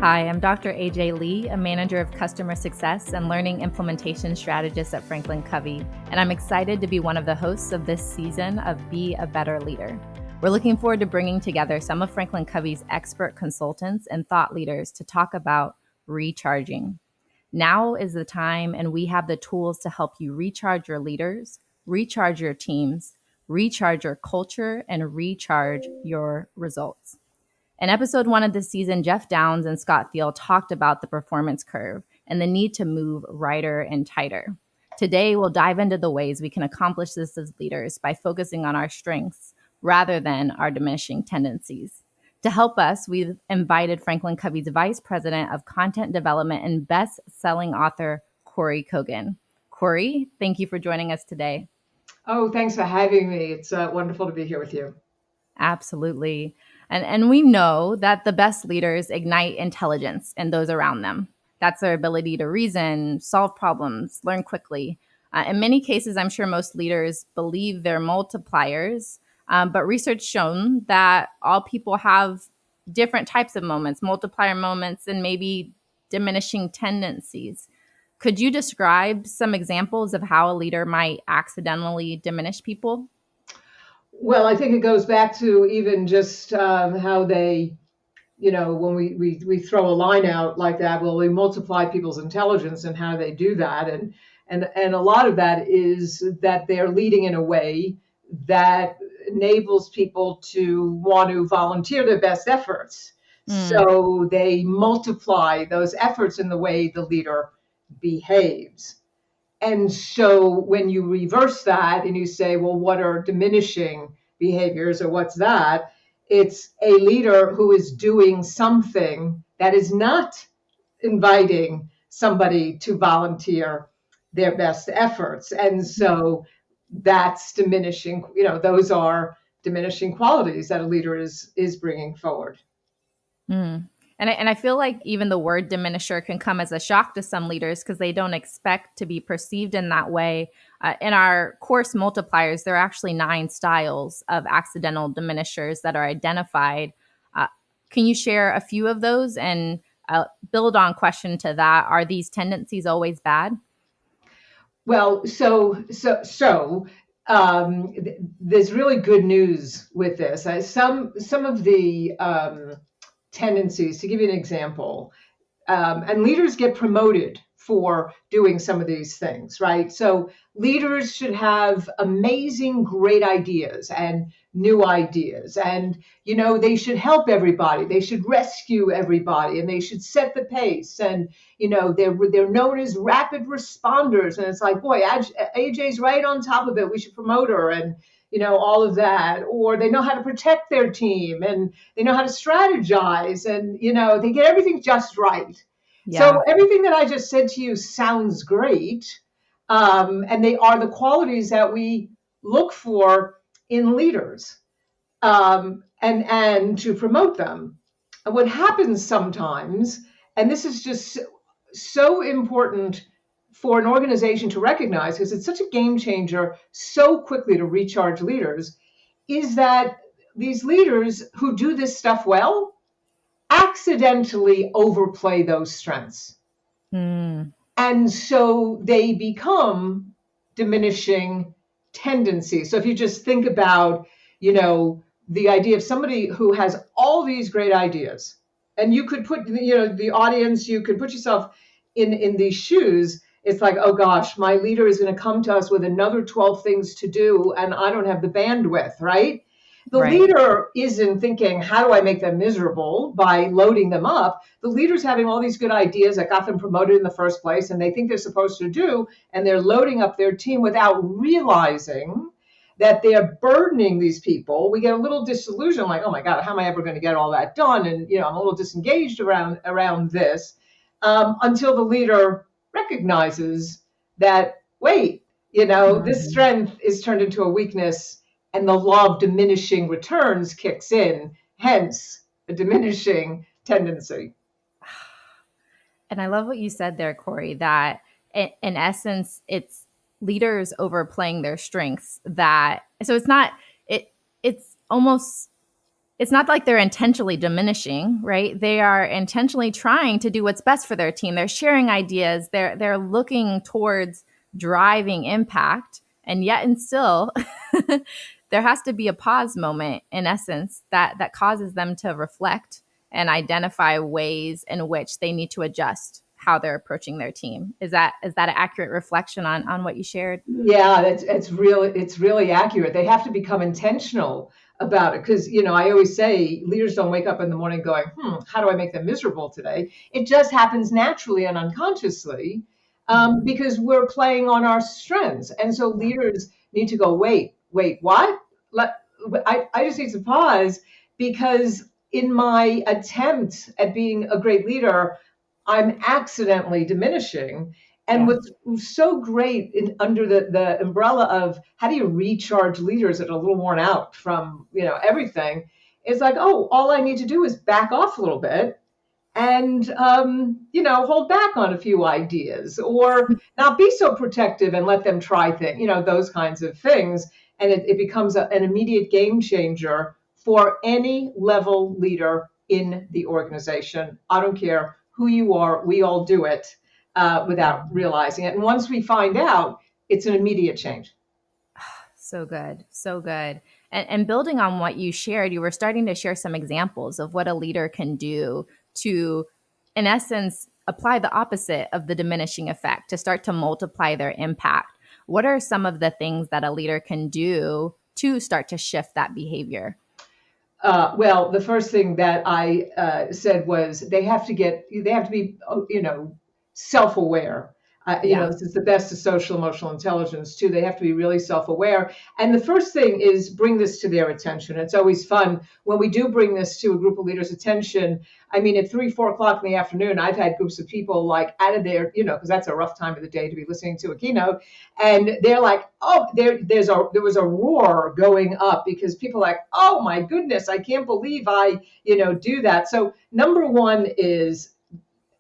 Hi, I'm Dr. AJ Lee, a manager of customer success and learning implementation strategist at FranklinCovey, and I'm excited to be one of the hosts of this season of Be a Better Leader. We're looking forward to bringing together some of FranklinCovey's expert consultants and thought leaders to talk about recharging. Now is the time, and we have the tools to help you recharge your leaders, recharge your teams, recharge your culture, and recharge your results. In episode 1 of this season, Jeff Downs and Scott Thiel talked about the performance curve and the need to move righter and tighter. Today, we'll dive into the ways we can accomplish this as leaders by focusing on our strengths rather than our diminishing tendencies. To help us, we've invited FranklinCovey's Vice President of Content Development and best-selling author, Kory Kogon. Kory, thank you for joining us today. Oh, thanks for having me. It's wonderful to be here with you. Absolutely. And we know that the best leaders ignite intelligence in those around them. That's their ability to reason, solve problems, learn quickly. In many cases, I'm sure most leaders believe they're multipliers, but research shown that all people have different types of moments, multiplier moments, and maybe diminishing tendencies. Could you describe some examples of how a leader might accidentally diminish people? Well, I think it goes back to even just how they, when we throw a line out like that, well, we multiply people's intelligence and how they do that. And a lot of that is that they're leading in a way that enables people to want to volunteer their best efforts. So they multiply those efforts in the way the leader behaves. And so when you reverse that and you say, well, what are diminishing behaviors or what's that? It's a leader who is doing something that is not inviting somebody to volunteer their best efforts. And so that's diminishing, those are diminishing qualities that a leader is bringing forward. Mm. And I feel like even the word diminisher can come as a shock to some leaders because they don't expect to be perceived in that way. In our course multipliers, there are actually 9 styles of accidental diminishers that are identified. Uh, can you share a few of those and build on question to that? Are these tendencies always bad? Well, there's really good news with this. Some of the tendencies, to give you an example, and leaders get promoted for doing some of these things, right? So leaders should have amazing, great ideas and new ideas, and they should help everybody, they should rescue everybody, and they should set the pace. And they're known as rapid responders, and it's like, boy, AJ's right on top of it, we should promote her. And all of that. Or they know how to protect their team, and they know how to strategize, and they get everything just right. Yeah. So everything that I just said to you sounds great, and they are the qualities that we look for in leaders, and to promote them. And what happens sometimes, and this is just so important for an organization to recognize, because it's such a game changer so quickly to recharge leaders, is that these leaders who do this stuff well accidentally overplay those strengths. And so they become diminishing tendencies. So if you just think about, the idea of somebody who has all these great ideas, and you could put, the audience, you could put yourself in these shoes. It's like, oh gosh, my leader is going to come to us with another 12 things to do, and I don't have the bandwidth, right? The Right. leader isn't thinking, how do I make them miserable by loading them up? The leader's having all these good ideas that got them promoted in the first place, and they think they're supposed to do, and they're loading up their team without realizing that they're burdening these people. We get a little disillusioned, like, oh my God, how am I ever going to get all that done? And I'm a little disengaged around this, until the leader recognizes that, wait, this strength is turned into a weakness, and the law of diminishing returns kicks in, hence a diminishing tendency. And I love what you said there, Kory, that in essence, it's leaders overplaying their strengths. So it's not, it's almost it's not like they're intentionally diminishing, right? They are intentionally trying to do what's best for their team. They're sharing ideas. They're looking towards driving impact, and yet and still, there has to be a pause moment, in essence, that causes them to reflect and identify ways in which they need to adjust how they're approaching their team. Is that an accurate reflection on what you shared? Yeah, it's really accurate. They have to become intentional about it because I always say leaders don't wake up in the morning going, how do I make them miserable today? It just happens naturally and unconsciously because we're playing on our strengths, and so Yeah. leaders need to go, wait, what? Let I just need to pause because in my attempt at being a great leader, I'm accidentally diminishing. And Yeah. what's so great under the umbrella of how do you recharge leaders that are a little worn out from everything, is like, oh, all I need to do is back off a little bit and hold back on a few ideas, or not be so protective and let them try things, those kinds of things. And it becomes an immediate game changer for any level leader in the organization. I don't care who you are, we all do it without realizing it. And once we find out, it's an immediate change. So good. So good. And building on what you shared, you were starting to share some examples of what a leader can do to, in essence, apply the opposite of the diminishing effect, to start to multiply their impact. What are some of the things that a leader can do to start to shift that behavior? Well, the first thing that I said was they have to be, self-aware. Yeah. This is the best of social emotional intelligence too. They have to be really self-aware. And the first thing is bring this to their attention. It's always fun when we do bring this to a group of leaders' attention. I mean, at 3, 4 o'clock in the afternoon, I've had groups of people like out of their, because that's a rough time of the day to be listening to a keynote. And they're like, oh, there was a roar going up because people are like, oh my goodness, I can't believe I, do that. So number one is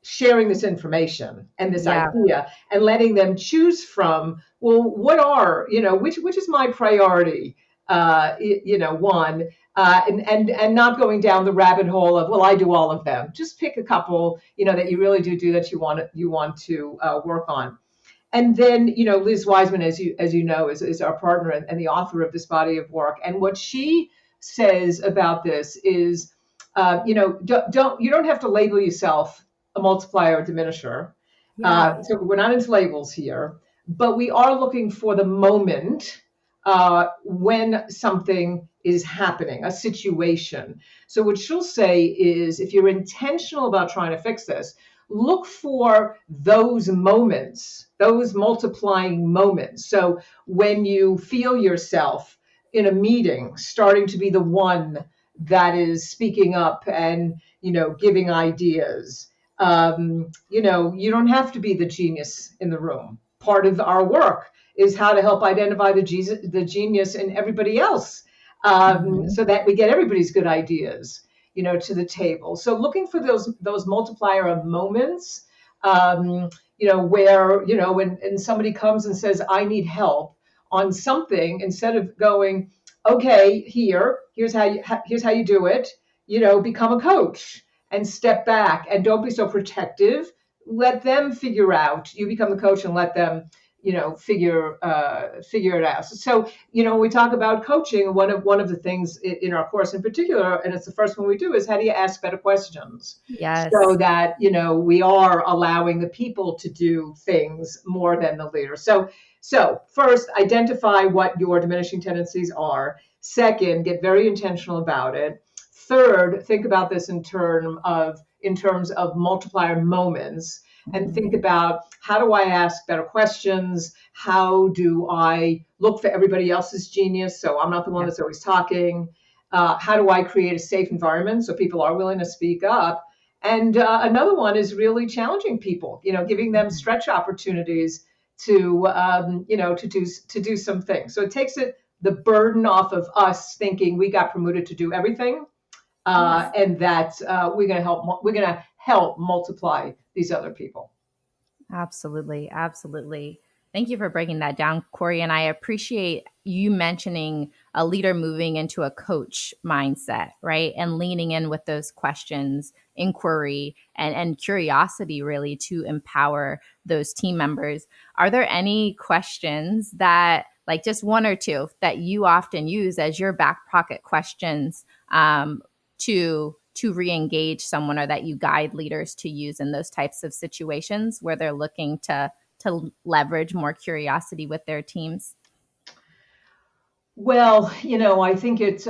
sharing this information and this Yeah. idea and letting them choose from, well, what are, which is my priority, one, and not going down the rabbit hole of, well, I do all of them. Just pick a couple, that you really do that you want to work on. And then, Liz Wiseman, as you know, is our partner and the author of this body of work. And what she says about this is, you don't have to label yourself a multiplier or diminisher. Yeah. So we're not into labels here, but we are looking for the moment when something is happening, a situation. So what she'll say is, if you're intentional about trying to fix this, look for those moments, those multiplying moments. So when you feel yourself in a meeting starting to be the one that is speaking up and giving ideas, you don't have to be the genius in the room. Part of our work is how to help identify the genius in everybody else, Mhm. so that we get everybody's good ideas to the table. So looking for those multiplier of moments, where when somebody comes and says, I need help on something, instead of going, okay, here's how you do it, become a coach and step back and don't be so protective. Let them figure out. You become the coach and let them figure it out. So when we talk about coaching, one of the things in our course in particular, and it's the first one we do, is how do you ask better questions so Yes. that we are allowing the people to do things more than the leader. So first, identify what your diminishing tendencies are. Second, get very intentional about it. Third, think about this in terms of multiplier moments, and think Mhm. about, how do I ask better questions? How do I look for everybody else's genius so I'm not the one Yeah. that's always talking? How do I create a safe environment so people are willing to speak up? And another one is really challenging people, giving them Mhm. stretch opportunities to do some things. So it takes the burden off of us thinking we got promoted to do everything, Yes. and that we're going to help multiply these other people. Absolutely. Absolutely. Thank you for breaking that down, Kory. And I appreciate you mentioning a leader moving into a coach mindset, right? And leaning in with those questions, inquiry, and curiosity really to empower those team members. Are there any questions that, like just one or two, that you often use as your back pocket questions to re-engage someone, or that you guide leaders to use in those types of situations where they're looking to leverage more curiosity with their teams? Well, I think it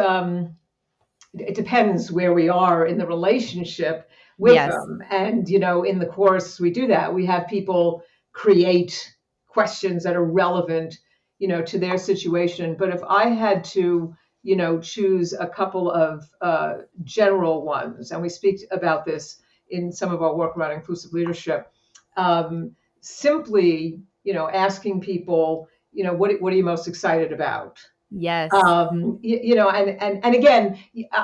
depends where we are in the relationship with Yes. them. And, in the course, we do that. We have people create questions that are relevant, to their situation. But if I had to, choose a couple of general ones, and we speak about this in some of our work around inclusive leadership, simply, asking people, what are you most excited about? Yes. And again,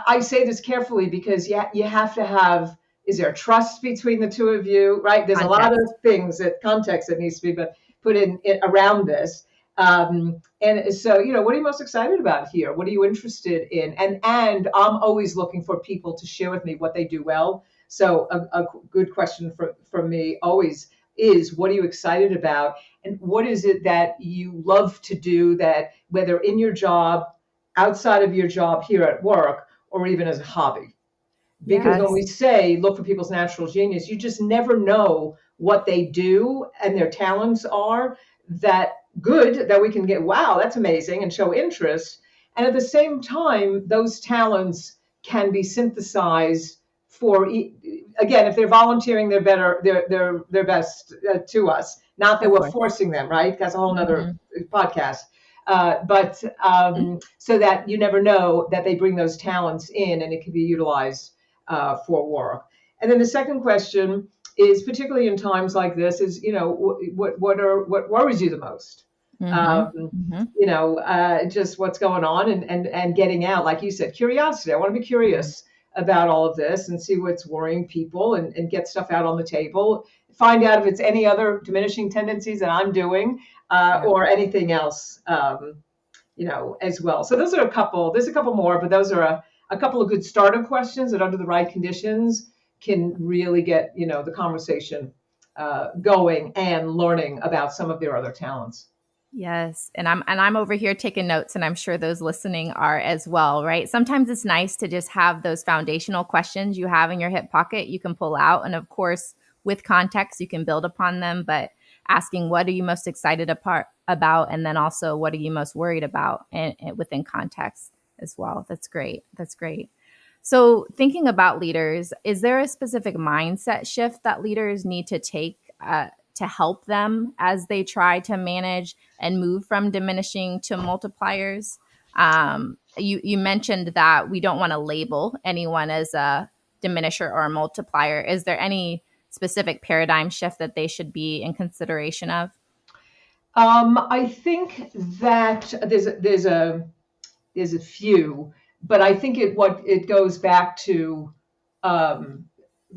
I say this carefully because you have to have, is there trust between the two of you, right? There's a lot of Context. things, that context that needs to be put in around this. And so, what are you most excited about here? What are you interested in? And I'm always looking for people to share with me what they do well. So a good question for me always is, what are you excited about? And what is it that you love to do, that whether in your job, outside of your job here at work, or even as a hobby? Because when Yes. we say look for people's natural genius, you just never know what they do and their talents are that good, that we can get, wow, that's amazing, and show interest. And at the same time, those talents can be synthesized for, again, if they're volunteering their better, their best to us. Not that Of we're course. forcing them, right? That's a whole nother Mhm. podcast. But so that you never know that they bring those talents in, and it can be utilized for work. And then the second question is, particularly in times like this, is, what worries you the most? Mhm. Um, Mhm. just what's going on, and getting out, like you said, curiosity. I want to be Mhm. curious about all of this and see what's worrying people, and get stuff out on the table. Find out if it's any other diminishing tendencies that I'm doing, Yeah. or anything else, as well. So those are a couple. There's a couple more, but those are a couple of good starter questions that, under the right conditions, can really get the conversation going and learning about some of their other talents. Yes. And I'm over here taking notes, and I'm sure those listening are as well, right? Sometimes it's nice to just have those foundational questions you have in your hip pocket you can pull out, and of course, with context you can build upon them, but asking what are you most excited about, and then also what are you most worried about, and within context as well. That's great. That's great. So, thinking about leaders, is there a specific mindset shift that leaders need to take to help them as they try to manage and move from diminishing to multipliers? You mentioned that we don't want to label anyone as a diminisher or a multiplier. Is there any specific paradigm shift that they should be in consideration of? I think that there's a few, but I think it um,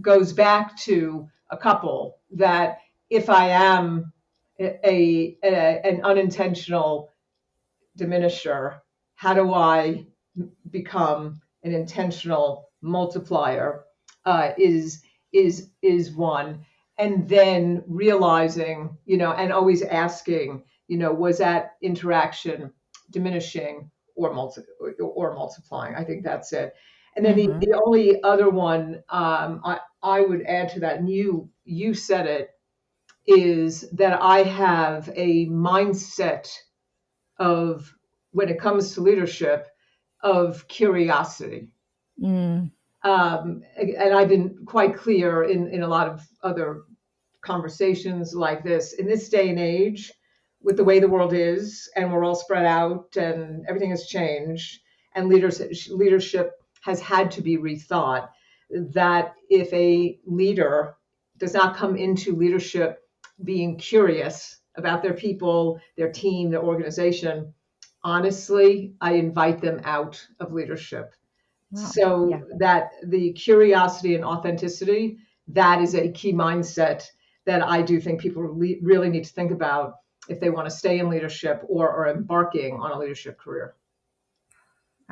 goes back to a couple, that if I am an unintentional diminisher, how do I become an intentional multiplier? Is one. And then realizing, and always asking, was that interaction diminishing or multiplying? I think that's it. And then Mm-hmm. the only other one, I would add to that, and you said it, is that I have a mindset of, when it comes to leadership, of curiosity. Mm, And I've been quite clear in a lot of other conversations like this. In this day and age, with the way the world is, and we're all spread out, and everything has changed, and leadership has had to be rethought, that if a leader does not come into leadership being curious about their people, their team, their organization, honestly, I invite them out of leadership. wow. So Yeah. that the curiosity and authenticity, that is a key mindset that I do think people really need to think about if they want to stay in leadership, or are embarking on a leadership career.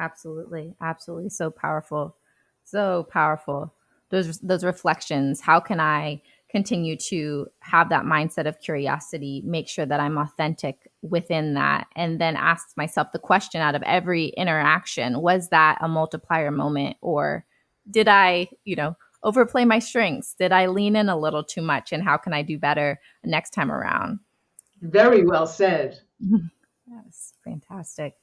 Absolutely. Absolutely. So powerful. So powerful. Those reflections. How can I continue to have that mindset of curiosity, make sure that I'm authentic within that, and then ask myself the question out of every interaction, was that a multiplier moment, or did I, overplay my strengths? Did I lean in a little too much, and how can I do better next time around? Very well said. Yes, fantastic.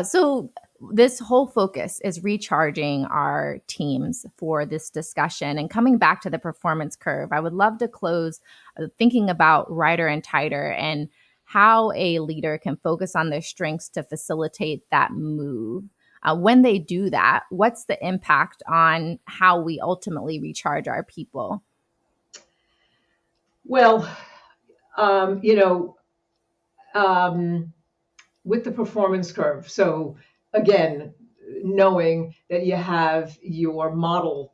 So this whole focus is recharging our teams for this discussion and coming back to the performance curve. I would love to close thinking about Rider and Tighter and how a leader can focus on their strengths to facilitate that move. When they do that, what's the impact on how we ultimately recharge our people? Well, you know, um, with the performance curve. So again, knowing that you have your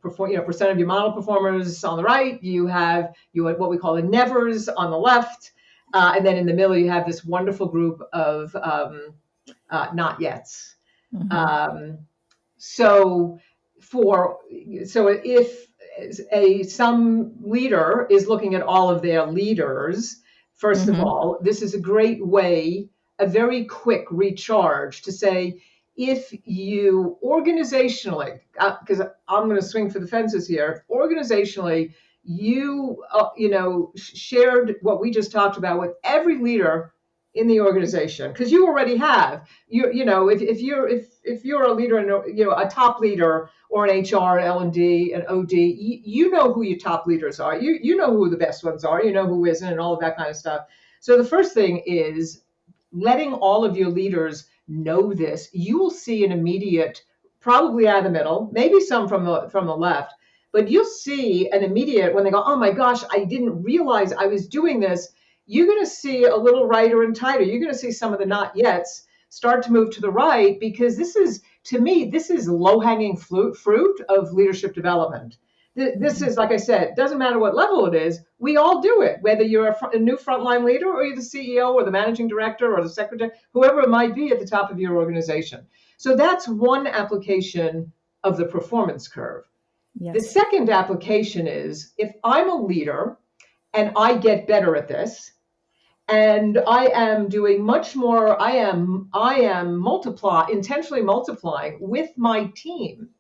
percent of your model performers on the right, you have what we call the nevers on the left, and then in the middle you have this wonderful group of not yets. Mm-hmm. Um, so for so if some leader is looking at all of their leaders, first of Mm-hmm. all, this is a great way, a very quick recharge to say, if you organizationally, because I'm going to swing for the fences here, organizationally, shared what we just talked about with every leader in the organization, because you already have, if you're a leader, a top leader, or an HR, L&D, and OD, you know who your top leaders are. You know who the best ones are. You know who isn't, and all of that kind of stuff. So the first thing is letting all of your leaders know this. You will see an immediate, probably out of the middle, maybe some from the left, but you'll see an immediate, when they go, oh my gosh, I didn't realize I was doing this. You're going to see a little Rider and Tighter. You're going to see some of the not yets start to move to the right, because this is, to me, this is low-hanging fruit of leadership development. This is, like I said, doesn't matter what level it is. We all do it, whether you're a new frontline leader, or you're the CEO or the managing director or the secretary, whoever it might be at the top of your organization. So that's one application of the performance curve. The Yes. second application is, if I'm a leader and I get better at this, and I am doing much more, I am intentionally multiplying with my team,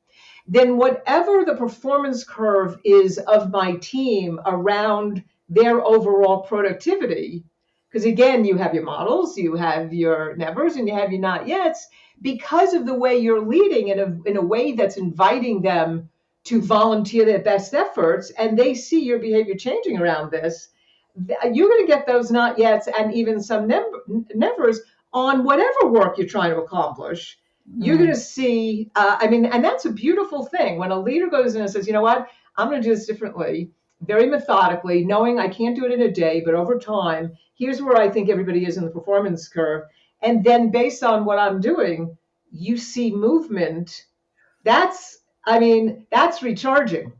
then whatever the performance curve is of my team around their overall productivity, because again, you have your models, you have your nevers, and you have your not yets, because of the way you're leading in a way that's inviting them to volunteer their best efforts, and they see your behavior changing around this, you're going to get those not yets and even some nevers on whatever work you're trying to accomplish. You're going to Mm. see, and that's a beautiful thing when a leader goes in and says, you know what, I'm going to do this differently, very methodically, knowing I can't do it in a day, but over time, here's where I think everybody is in the performance curve. And then based on what I'm doing, you see movement. That's recharging.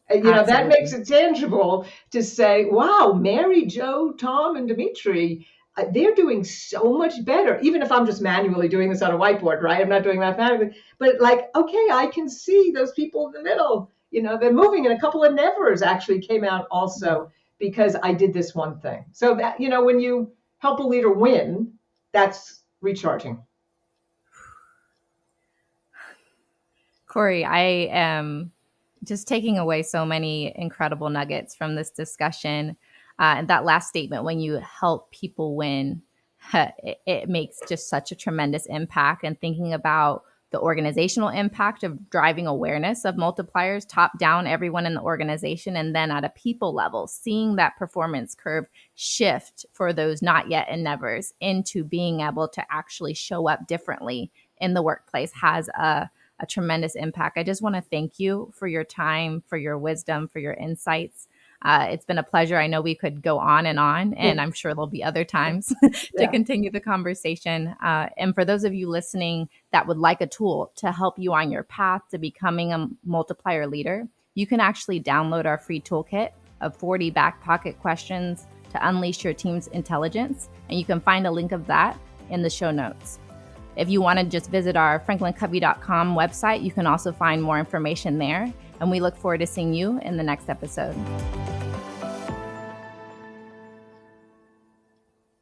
That makes Absolutely. it tangible to say, wow, Mary, Joe, Tom, and Dimitri, they're doing so much better. Even if I'm just manually doing this on a whiteboard, right? I'm not doing mathematically, but like, okay, I can see those people in the middle. They're moving, and a couple of nevers actually came out also because I did this one thing. So that, when you help a leader win, that's recharging. Kory, I am just taking away so many incredible nuggets from this discussion. And that last statement, when you help people win, it makes just such a tremendous impact. And thinking about the organizational impact of driving awareness of multipliers, top down, everyone in the organization, and then at a people level, seeing that performance curve shift for those not yet and nevers into being able to actually show up differently in the workplace has a tremendous impact. I just want to thank you for your time, for your wisdom, for your insights. It's been a pleasure. I know we could go on, and I'm sure there'll be other times to Yeah. continue the conversation. And for those of you listening that would like a tool to help you on your path to becoming a multiplier leader, you can actually download our free toolkit of 40 back pocket questions to unleash your team's intelligence. And you can find a link of that in the show notes. If you want to just visit our FranklinCovey.com website, you can also find more information there. And we look forward to seeing you in the next episode.